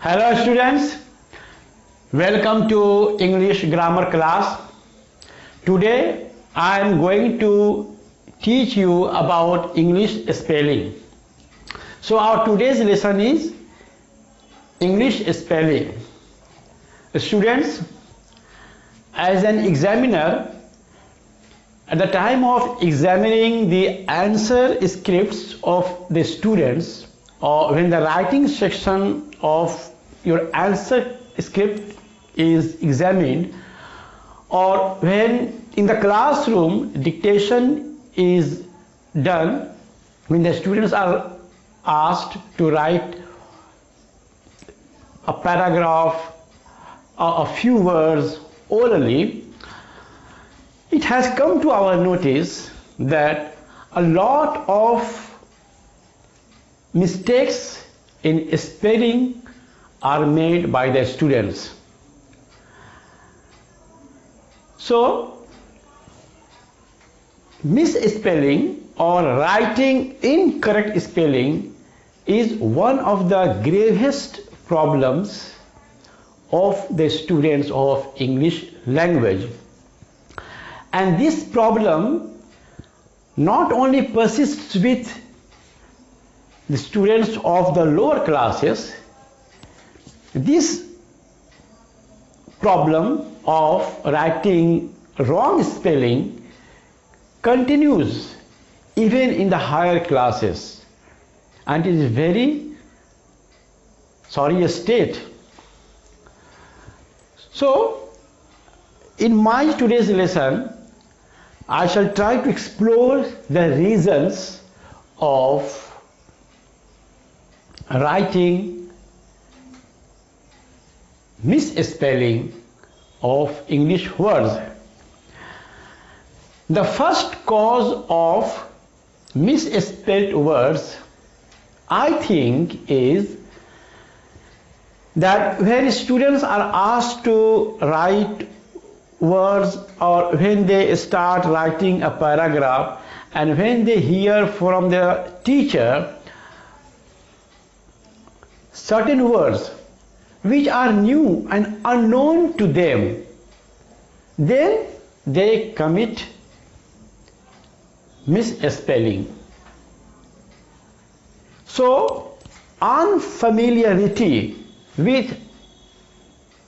Hello students, welcome to English grammar class. Today I am going to teach you about English spelling. So our today's lesson is English spelling. Students, as an examiner, at the time of examining the answer scripts of the students, or when the writing section of your answer script is examined, or when in the classroom dictation is done, when the students are asked to write a paragraph or a few words orally, it has come to our notice that a lot of mistakes in spelling are made by the students. So, misspelling or writing incorrect spelling is one of the gravest problems of the students of English language. And this problem not only persists with the students of the lower classes, this problem of writing wrong spelling continues even in the higher classes, and it is very sorry state. So, in my today's lesson, I shall try to explore the reasons of writing misspelling of English words. The first cause of misspelled words, I think, is that when students are asked to write words, or when they start writing a paragraph, and when they hear from the teacher certain words which are new and unknown to them, then they commit misspelling. So, unfamiliarity with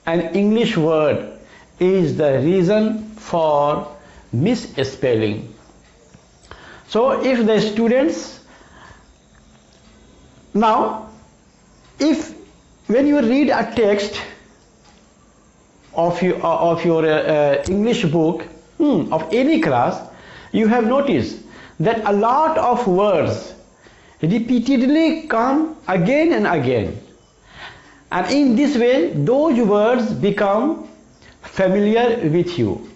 an English word is the reason for misspelling. So, if the students now, if when you read a text of your English book of any class, you have noticed that a lot of words repeatedly come again and again, and in this way those words become familiar with you.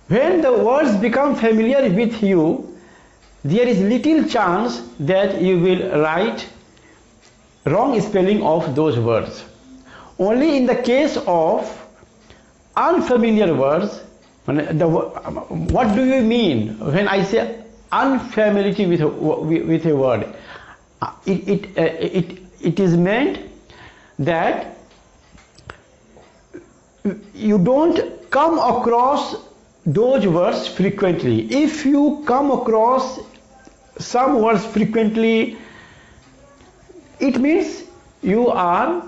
When the words become familiar with you, there is little chance that you will write wrong spelling of those words. Only in the case of unfamiliar words, what do you mean when I say unfamiliarity with a word? It is meant that you don't come across those words frequently. If you come across some words frequently, it means you are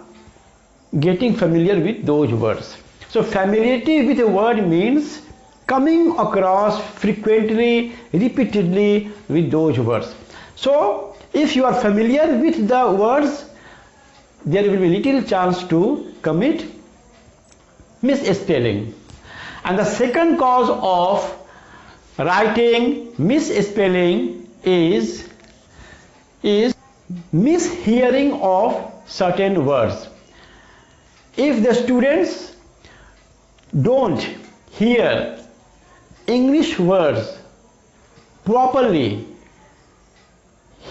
getting familiar with those words. So familiarity with a word means coming across frequently, repeatedly with those words. So if you are familiar with the words, there will be little chance to commit misspelling. And the second cause of writing misspelling is mishearing of certain words. If the students don't hear English words properly,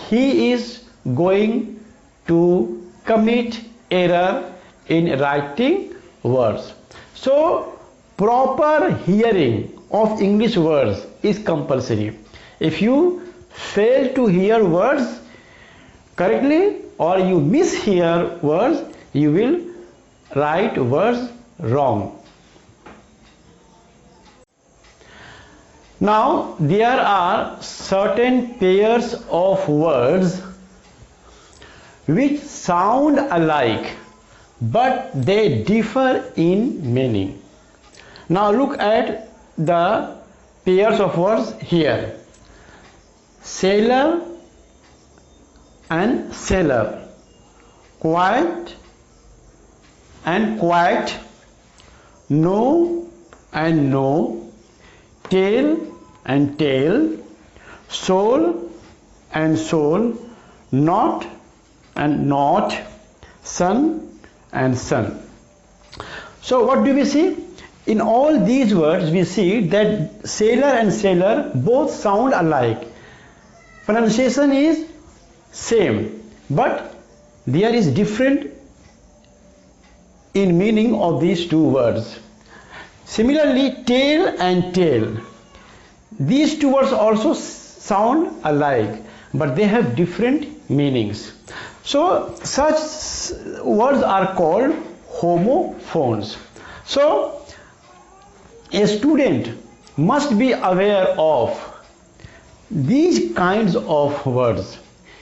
he is going to commit error in writing words. So proper hearing of English words is compulsory. If you fail to hear words, correctly or you mishear words, you will write words wrong. Now there are certain pairs of words which sound alike but they differ in meaning. Now look at the pairs of words here. Sailor and sailor, quiet and quiet, no and no, tail and tail, soul and soul, not and not, sun and sun. So what do we see? In all these words we see that sailor and sailor both sound alike. Pronunciation is same, but there is different in meaning of these two words. Similarly, tail and tail, these two words also sound alike, but they have different meanings. So such words are called homophones. So a student must be aware of these kinds of words.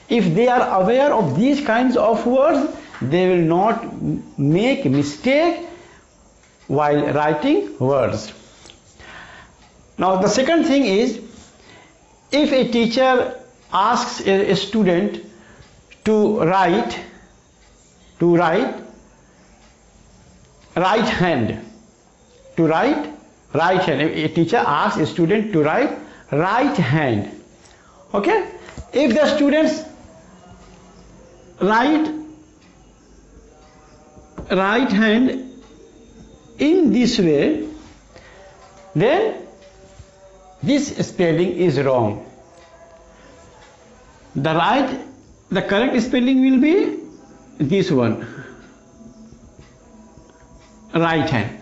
If they are aware of these kinds of words, they will not make mistake while writing words. Now the second thing is, if a teacher asks a student to write right hand, a teacher asks a student to write right hand. Okay, if the students write right hand in this way, then this spelling is wrong. The correct spelling will be this one, right hand.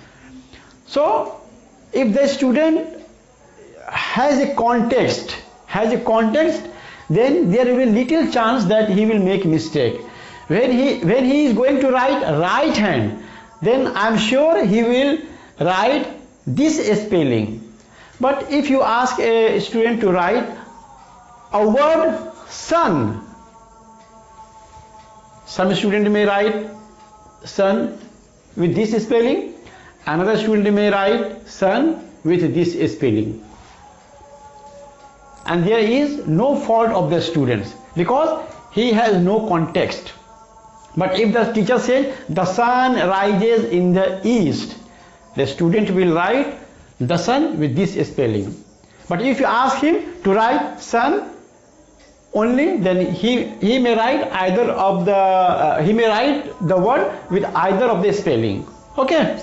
So if the student has a context, then there will be little chance that he will make mistake. When he is going to write right hand, then I am sure he will write this spelling. But if you ask a student to write a word sun, some student may write sun with this spelling, another student may write sun with this spelling, and there is no fault of the students because he has no context. But if the teacher says the sun rises in the east, the student will write the sun with this spelling. But if you ask him to write sun only, then he may write either of the he may write the word with either of the spelling. Okay.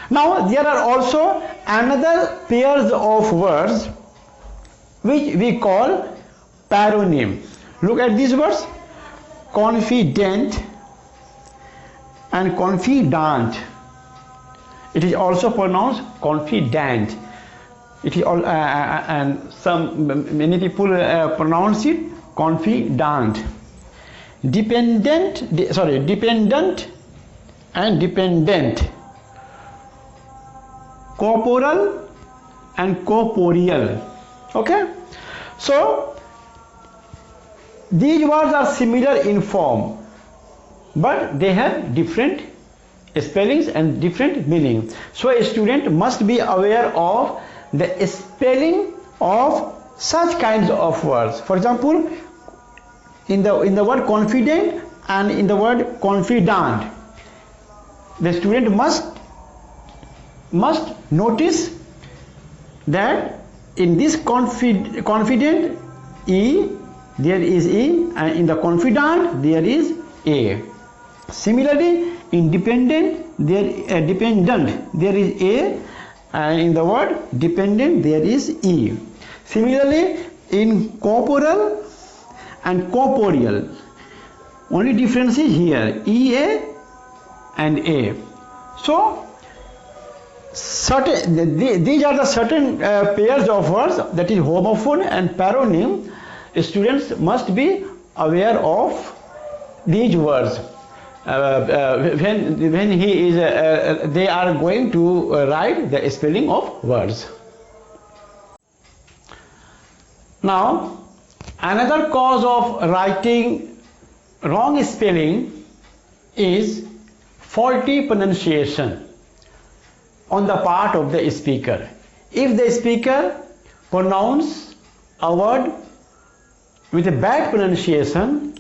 Now there are also another pairs of words which we call paronym. Look at these words: confident and confidant. It is also pronounced confident. It is all and many people pronounce it confidant. Dependent and dependent. Corporal and corporeal. Okay, so these words are similar in form, but they have different spellings and different meaning. So a student must be aware of the spelling of such kinds of words. For example, in the word confident and in the word confidant, the student must notice that in this confident E, there is E, and in the confidant there is A. Similarly, in dependent there is A, and in the word dependent there is E. Similarly, in corporal and corporeal, only difference is here, EA and A. So these are the certain pairs of words, that is homophone and paronym. Students must be aware of these words. When he is they are going to write the spelling of words. Now another cause of writing wrong spelling is faulty pronunciation on the part of the speaker. If the speaker pronounce a word with a bad pronunciation,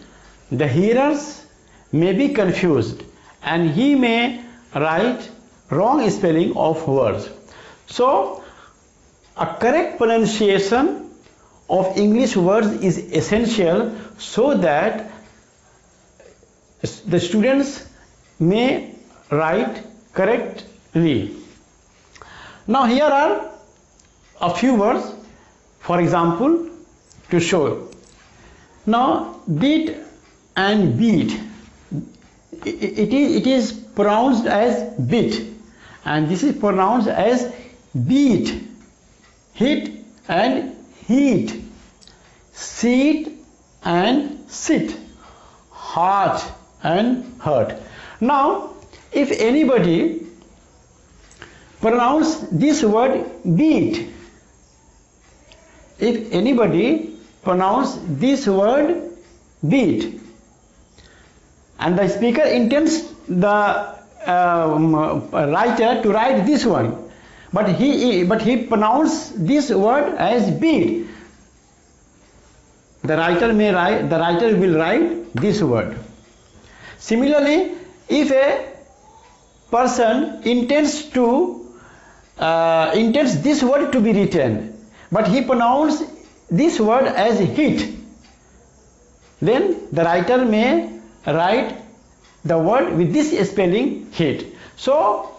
the hearers may be confused and he may write wrong spelling of words. So a correct pronunciation of English words is essential so that the students may write correctly. Now here are a few words, for example, to show. Now beat and beat, it is pronounced as bit, and this is pronounced as beat. Hit and heat, seat and sit, heart and hurt. Now if anybody pronounce this word beat, if anybody pronounce this word beat, and the speaker intends the writer to write this one, but he pronounced this word as beat, the writer will write this word. Similarly, if a person intends this word to be written, but he pronounced this word as hit, then the writer may write the word with this spelling hit. So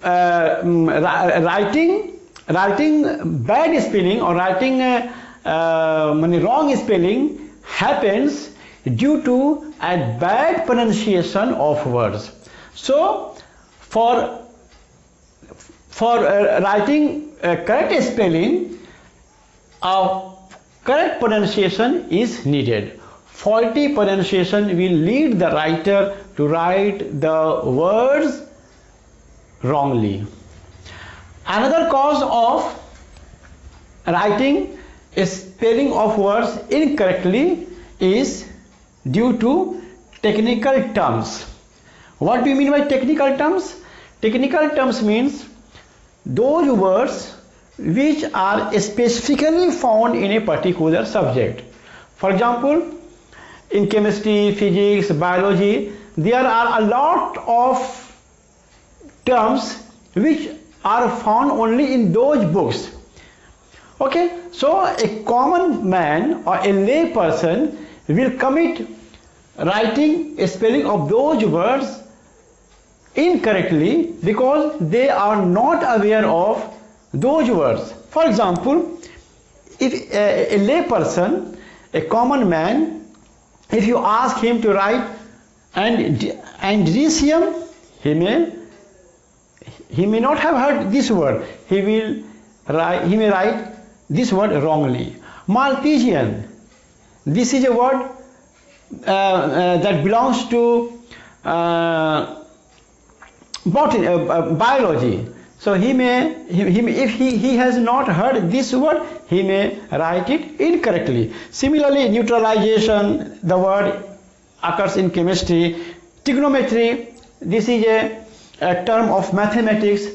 writing bad spelling or writing wrong spelling happens due to a bad pronunciation of words. So for writing correct spelling, a correct pronunciation is needed. Faulty pronunciation will lead the writer to write the words wrongly. Another cause of writing a spelling of words incorrectly is due to technical terms. What do you mean by technical terms? Technical terms means those words which are specifically found in a particular subject. For example, in chemistry, physics, biology, there are a lot of terms which are found only in those books. Okay, so a common man or a lay person will commit writing a spelling of those words incorrectly because they are not aware of those words. For example, if a lay person, a common man, if you ask him to write andresium, he may not have heard this word. He may write this word wrongly. Maltesian, this is a word that belongs to biology. So if he has not heard this word, he may write it incorrectly. Similarly, neutralization, the word occurs in chemistry. Trigonometry, this is a term of mathematics.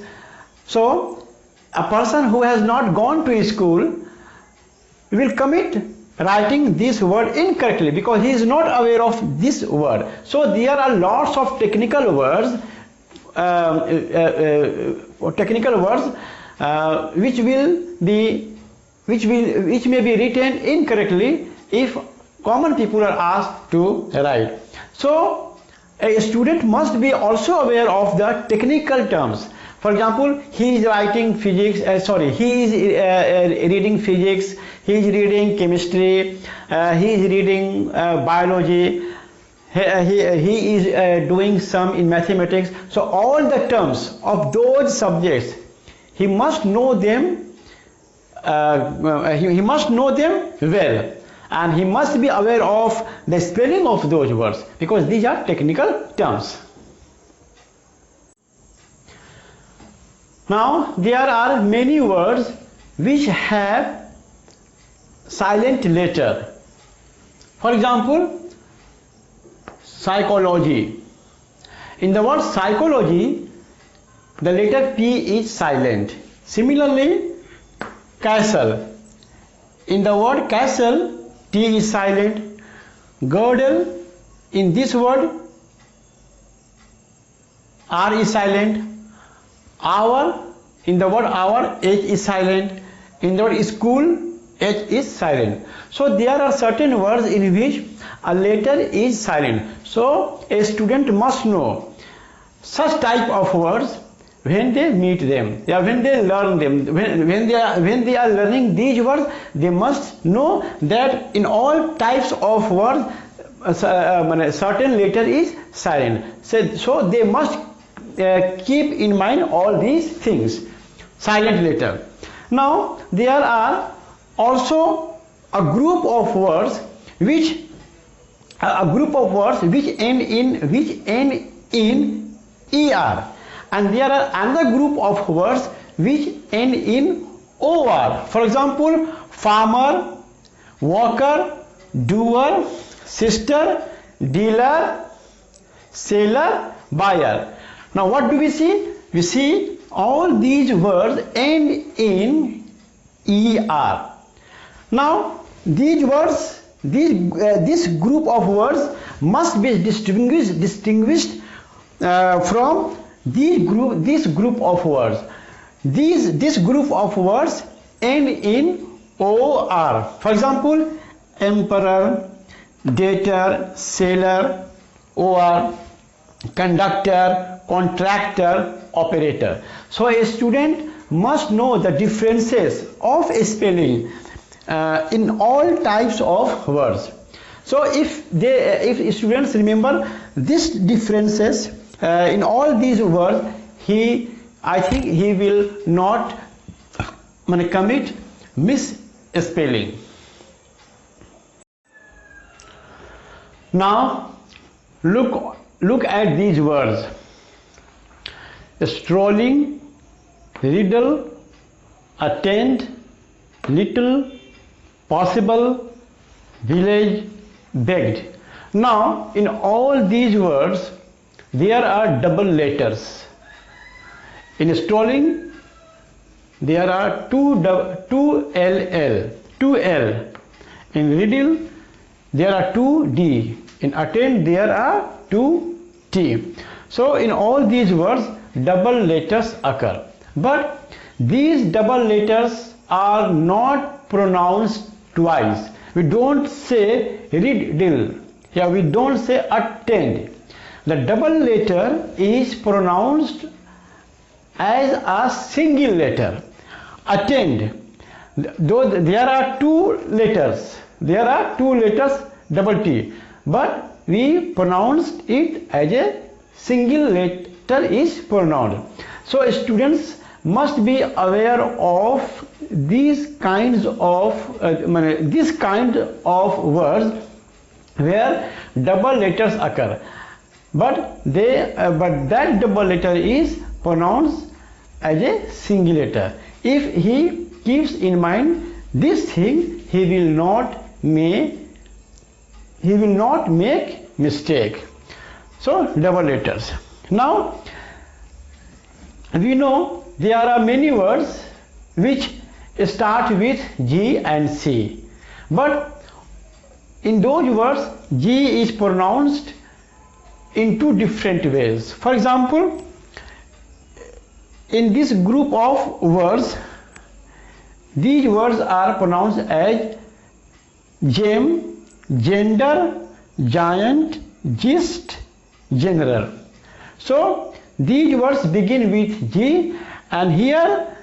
So a person who has not gone to school will commit writing this word incorrectly because he is not aware of this word. So there are lots of technical words which may be written incorrectly if common people are asked to write. So a student must be also aware of the technical terms. For example, he is writing physics, he is reading physics, he is reading chemistry, he is reading biology, he is doing some in mathematics. So all the terms of those subjects, he must know them. He must know them well. and he must be aware of the spelling of those words because these are technical terms. Now there are many words which have silent letter. For example, psychology. In the word psychology, the letter P is silent. Similarly, castle. In the word castle, T is silent. Girdle, in this word, R is silent. Hour, in the word hour, H is silent. In the word school, H is silent. So there are certain words in which a letter is silent. So a student must know such type of words when they meet them, when they learn them, when they are learning these words, they must know that in all types of words certain letter is silent. So they must keep in mind all these things. Silent letter. Now there are also a group of words which end in er, and there are another group of words which end in or. For example, farmer, worker, doer, sister, dealer, seller, buyer. Now what do we see? We see all these words end in er. Now these words, this group of words must be distinguished from this group of words. This group of words end in or. For example, emperor, debtor, seller, or conductor, contractor, operator. So a student must know the differences of spelling in all types of words. So if students remember these differences in all these words, I think he will not commit misspelling. Now look at these words: strolling, riddle, attend, little, possible, village, begged. Now in all these words there are double letters. In strolling there are two L. In riddle there are two D. In attend there are two T. So in all these words double letters occur, but these double letters are not pronounced twice. We don't say riddle. Yeah, we don't say attend. The double letter is pronounced as a single letter. Attend. Though there are two letters, double T, but we pronounced it as a single letter is pronounced. So students must be aware of these kinds of words where double letters occur, but that double letter is pronounced as a single letter. If he keeps in mind this thing, he will not make mistake. So double letters. Now we know there are many words which start with G and C, but in those words G is pronounced in two different ways. For example, in this group of words, these words are pronounced as gem, gender, giant, gist, general. So these words begin with G, and here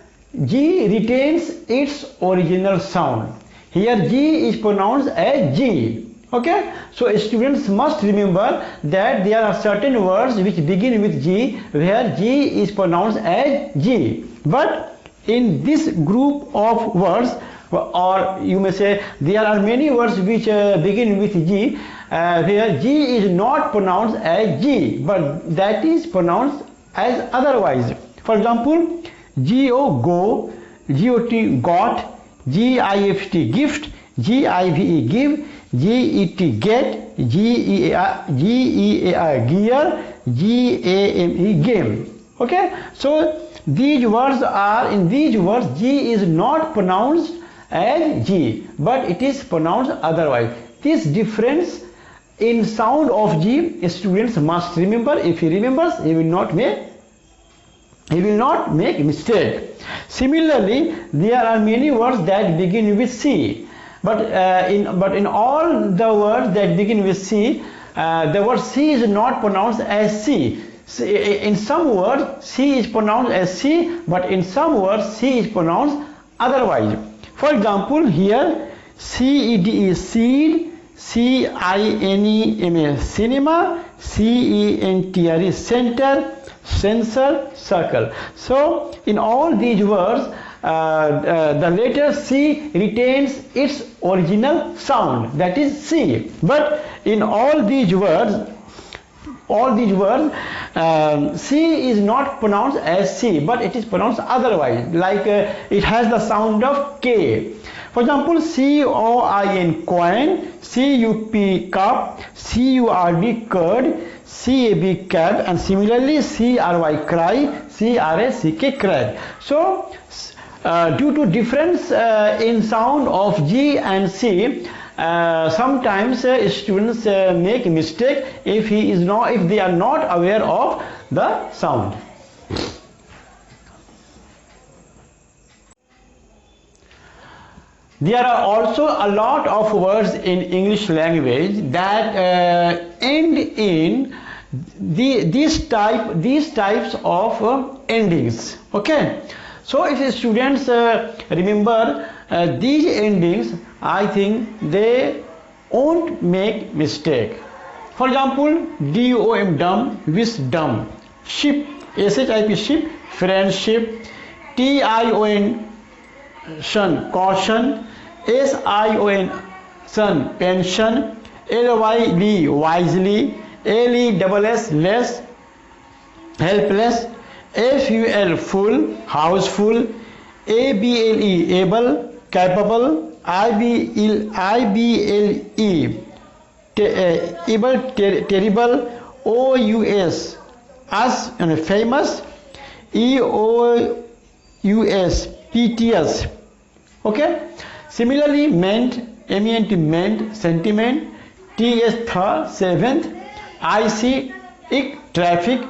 G retains its original sound. Here G is pronounced as G. Okay, so students must remember that there are certain words which begin with G where G is pronounced as G, but in this group of words or you may say there are many words which begin with G, where G is not pronounced as G, but that is pronounced as otherwise. For example, G-O, go, G-O-T, got, G-I-F-T, gift, G-I-V-E, give, G-E-T, get, G-E-A-R, gear, G-A-M-E, game. Okay, so these words are, in these words, G is not pronounced as G, but it is pronounced otherwise. This difference in sound of G, students must remember. If he remembers, he will not make mistake. Similarly, there are many words that begin with C, but in all the words that begin with C, the word C is not pronounced as C. In some words, C is pronounced as C, but in some words, C is pronounced otherwise. For example, here C-E-D is seed, C-I-N-E-M-A, cinema, C-E-N-T-R is center, sensor, circle. So in all these words, the letter C retains its original sound, that is C. But in all these words, C is not pronounced as C, but it is pronounced otherwise, like it has the sound of K. For example, C-O-I-N, coin, C-U-P, cup, C-U-R-D, curd, C-A-B, cab, and similarly C-R-Y, cry, C-R-A-C-K, crag. So due to difference in sound of G and C, sometimes students make mistake if they are not aware of the sound. There are also a lot of words in English language that end in these types of endings. Okay, so if students remember these endings, I think they won't make mistake. For example, D-O-M, dumb, wisdom, ship, S-H-I-P, ship, friendship, T-I-O-N, son, caution, S-I-O-N, son, pension, L-Y-D, wisely, L-E-S-S, less, helpless, F-U-L, full, houseful, A-B-L-E, able, capable, I-B-L-E, able, terrible, O-U-S, us, and famous, E-O-U-S, piteous. Okay, similarly, meant, M-E-N-T, meant, sentiment, T-S, third, seventh, I-C, ick, traffic,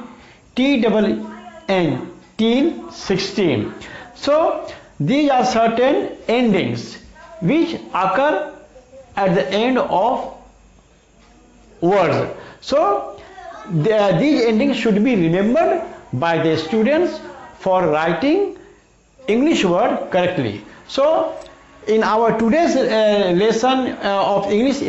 T-double-N, teen, 16. So these are certain endings which occur at the end of words. So these endings should be remembered by the students for writing English word correctly. So in our today's lesson of English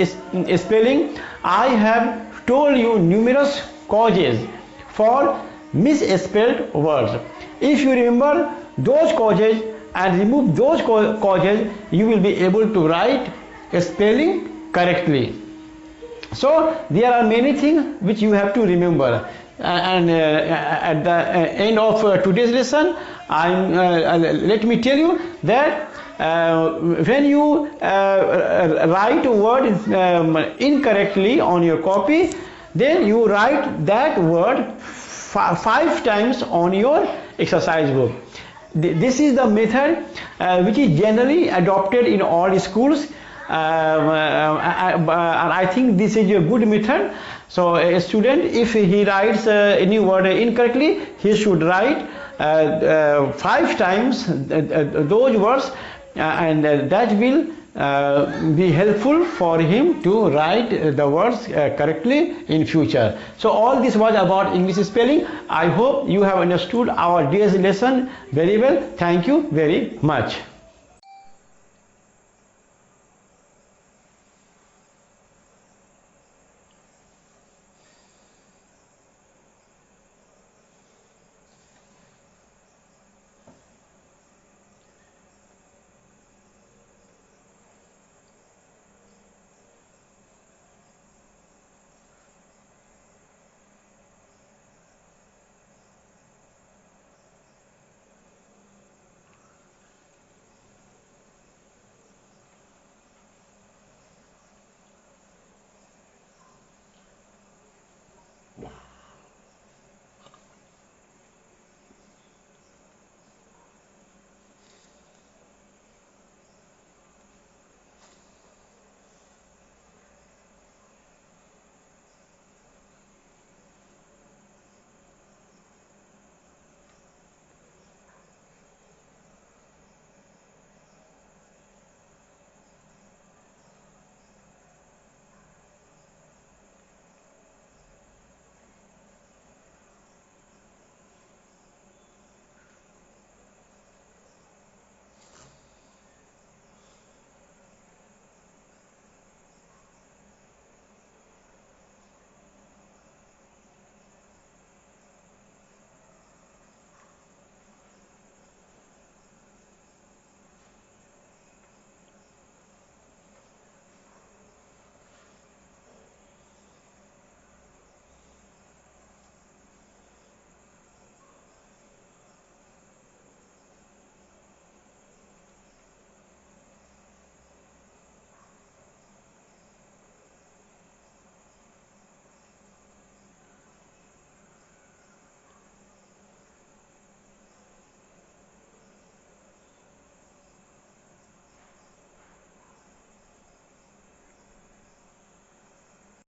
spelling, I have told you numerous causes for misspelled words. If you remember those causes and remove those causes, you will be able to write spelling correctly. So there are many things which you have to remember, and at the end of today's lesson, let me tell you that when you write a word incorrectly on your copy, then you write that word 5 times on your exercise book. This is the method which is generally adopted in all schools, and I think this is a good method. So a student, if he writes any word incorrectly, he should write 5 times those words, and that will be helpful for him to write the words correctly in future. So all this was about English spelling. I hope you have understood our day's lesson very well. Thank you very much.